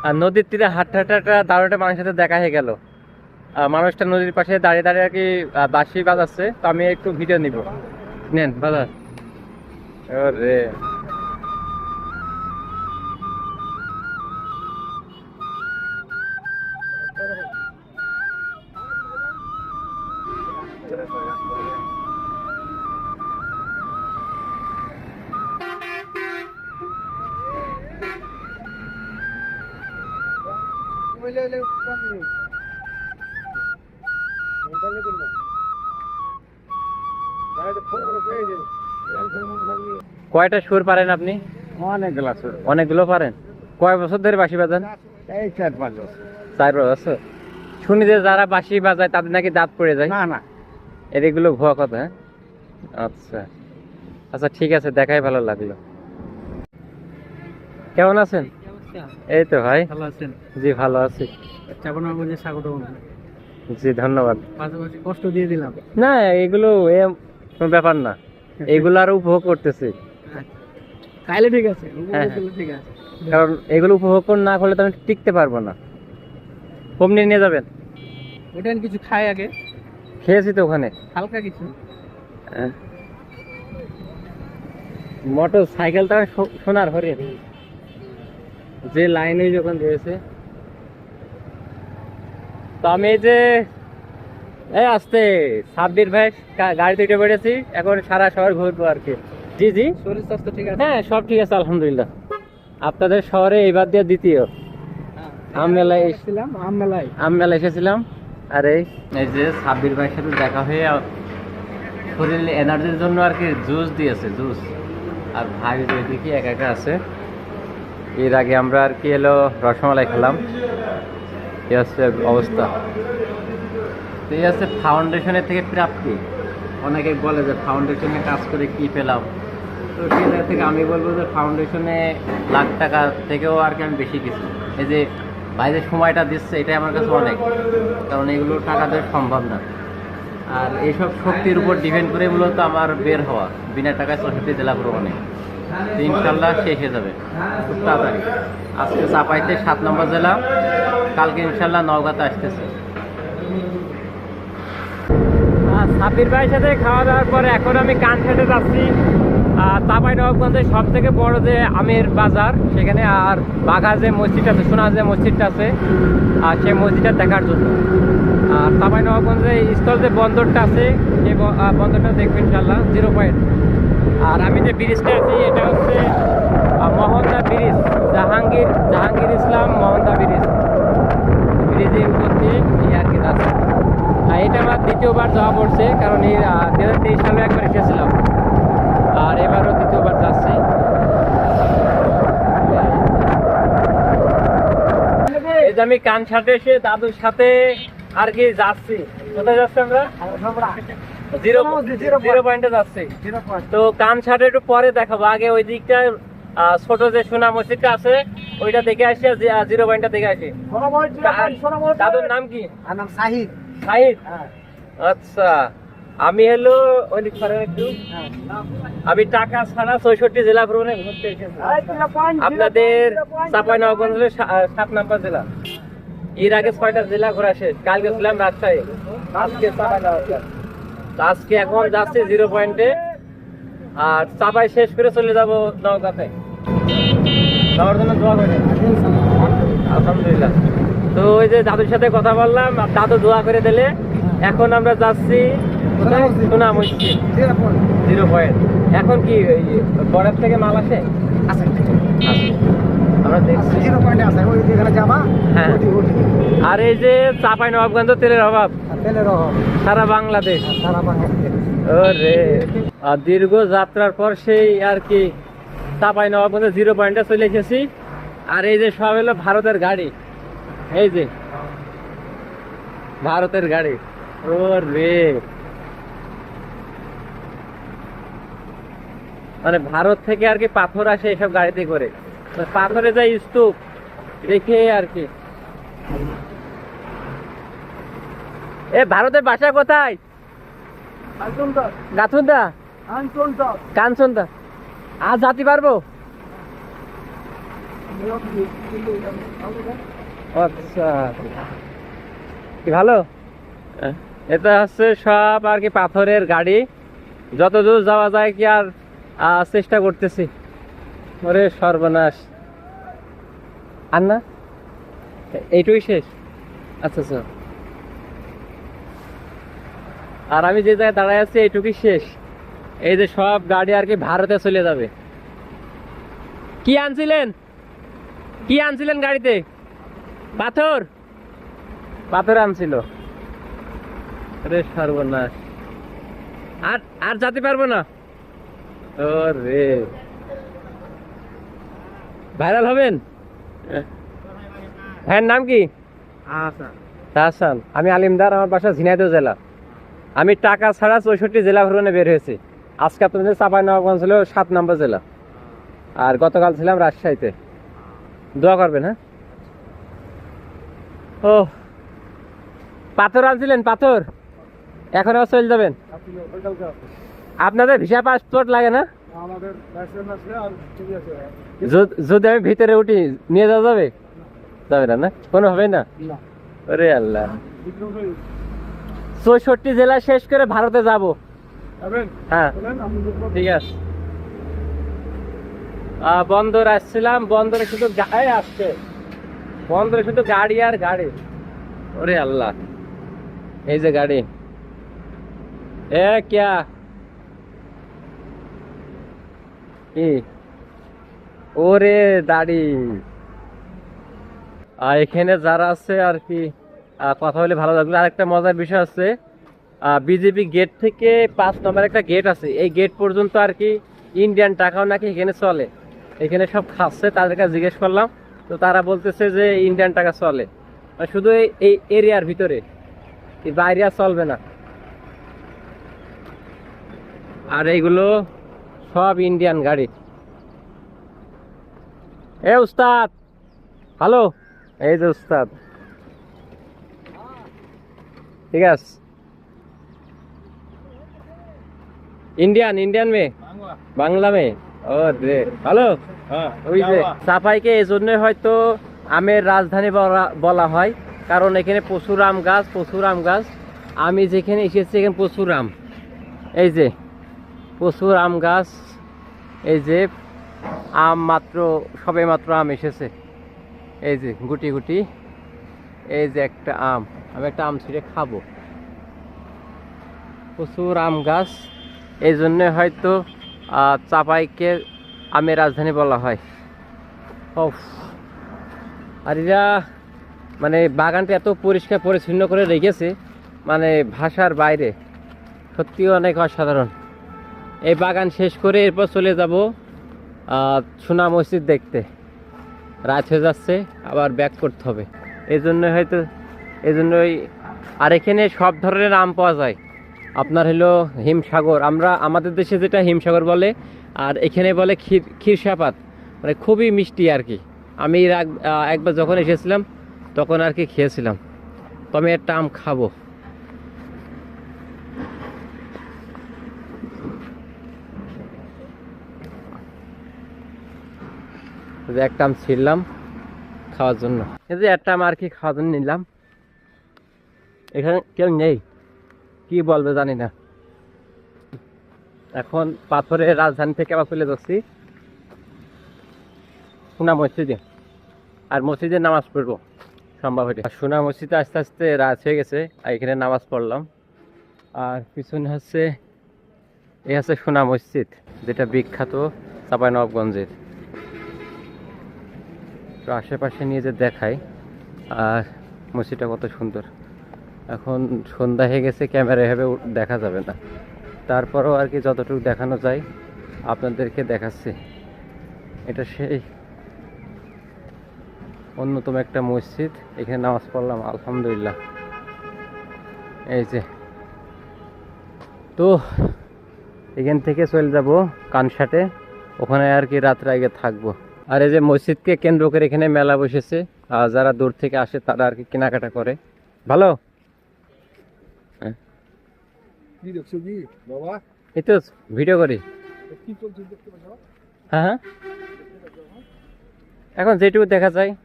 আর নদীর তীরে হাঁটতে হাঁটতে একটা দারুণ একটা মানুষের সাথে দেখা হয়ে গেল। মানুষটা নদীর পাশে দাঁড়িয়ে দাঁড়িয়ে আর কি বাঁশি বাজাচ্ছে, তো আমি একটু ভিডিও নিব। নেন বাজার। ওরে কয়টা সুর পারেন আপনি? অনেকগুলা সুর। অনেকগুলো পারেন। কয় বছর ধরে বাঁশি বাজান? এই 4-5 বছর। 4 বছর। শুনি যে যারা বাঁশি বাজায় তাদের নাকি দাঁত পড়ে যায়। না না, এগুলো ভুয়া কথা। হ্যাঁ, আচ্ছা আচ্ছা, ঠিক আছে, দেখাই ভালো লাগলো। কেমন আছেন? এই তো ভাই, ভালো আছেন? জি ভালো আছি। চাপানগঞ্জে স্বাগত। জি ধন্যবাদ। পাশাপাশি কষ্ট দিয়ে দিলাম। না এগুলো কোনো ব্যাপার না, এগুলো আরো উপভোগ করতেছি। তাইলে ঠিক আছে, হ্যাঁ, ঠিক আছে। কারণ এগুলো উপভোগ না করলে তো আমি টিকতে পারবো না। কমনি নিয়ে যাবেন? ওটা কিছু খাই আগে, খেয়েছি তো ওখানে হালকা কিছু। মোটর সাইকেলটা সোনার হরিণ, যে লাইনে যখন রয়েছে। তো আমি এই যে আসতে সাব্বির ভাই গাড়িতে উঠে পড়েছি, এখন সারা শহর ঘুরবো আর কি। জি জি, শরীর স্বাস্থ্য ঠিক আছে? হ্যাঁ সব ঠিক আছে আলহামদুলিল্লাহ। আপনাদের শহরে এবার দিয়ে দ্বিতীয় আম মেলায় এসেছিলাম, আম মেলায় এসেছিলাম। আর এই যে সাব্বির ভাইয়ের সাথে দেখা হয়ে শরীরে এনার্জির জন্য আর কি জুস দিয়েছে, জুস। আর ভাই ওইদিকে একা একা আছে। এর আগে আমরা আর কি এলো রসমালাই খেলাম। এই হচ্ছে অবস্থা। তো এই হচ্ছে ফাউন্ডেশনের থেকে প্রাপ্তি। অনেকে বলে যে ফাউন্ডেশনে কাজ করে কি পেলাম, তো সেই জায়গা থেকে আমি বলবো যে ফাউন্ডেশনে লাখ টাকা থেকেও আর কি আমি বেশি কিছু। এই যে ভাই যে সময়টা দিচ্ছে এটাই আমার কাছে অনেক, কারণ এগুলো টাকা দেওয়া সম্ভব না। আর এইসব শক্তির উপর ডিপেন্ড করে মূলত আমার বের হওয়া, বিনা টাকায় 64 জেলা ভ্রমণে। ইনশাল্লাহ শেষ হয়ে যাবে খুব তাড়াতাড়ি। আজকে চাপাইতে 7 নম্বর জেলা, কালকে ইনশাল্লাহ নওগাঁতে আসতেছে। সাব্বির ভাইয়ের সাথে খাওয়া দাওয়ার পরে এখন আমি কানঘাটে যাচ্ছি। চাঁপাইনবাবগঞ্জের সব থেকে বড় যে আমের বাজার, সেখানে আর বাঘা যে মসজিদ আছে, সোনা যে মসজিদটা আছে, আর সেই মসজিদটা দেখার জন্য। আর চাঁপাইনবাবগঞ্জে স্থল যে বন্দরটা আছে, সেই বন্দরটা দেখবো ইনশাল্লাহ, 0 পয়েন্ট। আর আমি যে ব্রিজটা আছি এটা হচ্ছে মোহনদা ব্রিজ, জাহাঙ্গীর ইসলাম মোহনদা ব্রিজের উপর দিয়ে এই আর কি আছে। এটা আমার দ্বিতীয়বার যাওয়া পড়ছে, কারণ এই 2023 সালে একবার এসেছিলাম, আর এবারও দ্বিতীয়বার যাচ্ছি। এই যে আমি কানসাটে এসে দাদুর সাথে আর কি যাচ্ছি। কোথায় যাচ্ছি আমরা? 0 পয়েন্টে যাচ্ছি। তো কানসাটে একটু পরে দেখাবো, আগে ওই দিকটা ছোট যে সোনা মসজিদটা আছে ওইটা দেখে আসি, 0 পয়েন্টটা দেখে আসি। দাদুর নাম কি? নাম সাহিদ। সাহিদ, আচ্ছা। আমি হলো আমি টাকা ছাড়া 64 জেলা ভ্রমণে ঘুরতে এসেছি। আপনাদের চাঁপাইনবাবগঞ্জের 7 নম্বর জেলা। এর আগে 6টা জেলা ঘোরা শেষ। কালকে ছিলাম রাজশাহী, আজকে আজকে এখন যাচ্ছি 0 পয়েন্টে। আর চাপাই শেষ করে চলে যাব নওগাঁতে। যাওয়ার জন্য দোয়া করে আলহামদুলিল্লাহ। তো ওই যে দাদুর সাথে কথা বললাম, দাদু দোয়া করে দিলে। এখন আমরা যাচ্ছি সোনা মসজিদ, 0 পয়েন্ট। এখন কি বর্ডার থেকে মাল আসে? আমরা দেখছি 0 পয়েন্টে আছে, ওই যেখানে যাবা। হ্যাঁ, আর এই যে চাঁপাইনবাবগঞ্জ তেলের অভাব সারা বাংলাদেশ। ওরে, আর দীর্ঘ যাত্রার পর সেই আর কি চাঁপাইনবাবগঞ্জে 0 পয়েন্টে চলে এসেছি। আর এই যে সব হলো ভারতের গাড়ি, এই যে ভারতের গাড়ি। ওরে, মানে ভারত থেকে আর কি পাথর আসে এইসব গাড়িতে করে, পাথরে যায় স্তূপ রেখে আর কি। ভারতের বাসা কোথায়? গাথুন্দা, কাঞ্চনদা। আজ যাতে পারবো? আচ্ছা, কি ভালো। এটা হচ্ছে সব আর কি পাথরের গাড়ি, যত দূর যাওয়া যায় কি আর চেষ্টা করতেছি। ওরে সর্বনাশ, আর না এইটুকুই শেষ। আচ্ছা আচ্ছা, আর আমি যে জায়গায় দাঁড়ায় আছি এইটুকুই শেষ। এই যে সব গাড়ি আর কি ভারতে চলে যাবে। কি আনছিলেন, কি আনছিলেন গাড়িতে? পাথর, পাথর আনছিল। আরে সর্বনাশ, আর আর যেতে পারবো না। ও রে, ভাইরাল হবেন। হ্যাঁ, নাম কি? হাসান। আমি আলিমদার, আমার বাসা ঝিনাইদহ জেলা। আমি টাকা ছাড়া 64 জেলা ভ্রমণে বের হয়েছি। আজকে আপনাদের চাঁপাইনবাবগঞ্জ ছিল 7 নম্বর জেলা, আর গতকাল ছিলাম রাজশাহীতে। দোয়া করবেন। হ্যাঁ, ও পাথর আনছিলেন? পাথর এখন আবার চলে যাবেন? আপনাদের ভিসা পাসপোর্ট লাগে না? যদি আমি ভিতরে উঠি নিয়ে যাওয়া যাবে? যাবে না, না কোনো হবে না? ওরে আল্লাহ, 64 জেলা শেষ করে ভারতে যাব। হ্যাঁ ঠিক আছে। বন্দর আসছিলাম, বন্দরে শুধু গাড়ি আসছে, বন্দরে শুধু গাড়ি আর গাড়ি। ওরে আল্লাহ, এই যে গাড়ি। এ ক্যা কি, ওরে দাড়ি। এখানে যারা আছে আর কি কথা বলে ভালো লাগলো। আর একটা মজার বিষয় আছে, বিজেপি গেট থেকে 5 নম্বর একটা গেট আছে, এই গেট পর্যন্ত আর কি ইন্ডিয়ান টাকাও নাকি এখানে চলে। এখানে সব খাচ্ছে, তাদের কাছে জিজ্ঞেস করলাম, তো তারা বলতেছে যে ইন্ডিয়ান টাকা চলে, শুধু এই এরিয়ার ভিতরে, বাইরে আর চলবে না। আর এইগুলো সব ইন্ডিয়ান গাড়ি। এ উস্তাদ, হ্যালো, এই যে উস্তাদ, ঠিক আছে। ইন্ডিয়ান, ইন্ডিয়ান মে, বাংলা মে। ও রে ভালো। ওই যে চাপাইকে এই জন্য হয়তো আমের রাজধানী বলা হয়, কারণ এখানে প্রচুর আম গাছ, প্রচুর আম গাছ। আমি যেখানে এসেছি এখানে প্রচুর আম, এই যে প্রচুর আম গাছ। এই যে আম মাত্র, সবে মাত্র আম এসেছে, এই যে গুটি গুটি। এই যে একটা আম, আমি একটা আম ছিঁড়ে খাবো। প্রচুর আম গাছ, এই জন্য হয়তো চাপাইকে আমের রাজধানী বলা হয়। আর এরা মানে বাগানটা এত পরিষ্কার পরিচ্ছন্ন করে রেখেছে, মানে ভাষার বাইরে, সত্যিও অনেক অসাধারণ। এই বাগান শেষ করে এরপর চলে যাব সোনা মসজিদ দেখতে। রাত হয়ে যাচ্ছে, আবার ব্যাক করতে হবে, এই জন্য হয়তো, এই জন্যই। আর এখানে সব ধরনের আম পাওয়া যায়। আপনার হলো হিমসাগর, আমরা আমাদের দেশে যেটা হিমসাগর বলে, আর এখানে বলে ক্ষীরসাপাত, মানে খুবই মিষ্টি আর কি। আমি একবার যখন এসেছিলাম তখন আর কি খেয়েছিলাম, তো আমি একটা আম খাবো। একটা আম ছিঁড়লাম খাওয়ার জন্য, এই যে একটা আম আর কি খাওয়ার জন্য নিলাম। এখানে কেউ নেই, কি বলবে জানি না। এখন পাথরের রাজধানী থেকে আবার চলে যাচ্ছি সোনা মসজিদে, আর মসজিদে নামাজ পড়বো সম্ভব হলে। সোনা মসজিদে আস্তে আস্তে রাত হয়ে গেছে, আর এখানে নামাজ পড়লাম। আর পিছনে হচ্ছে, এই হচ্ছে সোনা মসজিদ, যেটা বিখ্যাত চাঁপাইনবাবগঞ্জের। তো আশেপাশে নিয়ে যে দেখায়, আর মসজিদটা কত সুন্দর। এখন সন্ধ্যা হয়ে গেছে, ক্যামেরা এভাবে দেখা যাবে না, তারপরও আর কি যতটুকু দেখানো যায় আপনাদেরকে দেখাচ্ছি। এটা সেই অন্যতম একটা মসজিদ, এখানে নামাজ পড়লাম আলহামদুলিল্লাহ। এই যে, তো এখান থেকে চলে যাব কানসাটে, ওখানে আর কি রাত্রে আগে থাকবো। আর এই যে মসজিদকে কেন্দ্র করে এখানে মেলা বসেছে, আর যারা দূর থেকে আসে তারা আর কি কেনাকাটা করে। ভালো, এই তো ভিডিও করি। হ্যাঁ হ্যাঁ, এখন যেটুকু দেখা যায়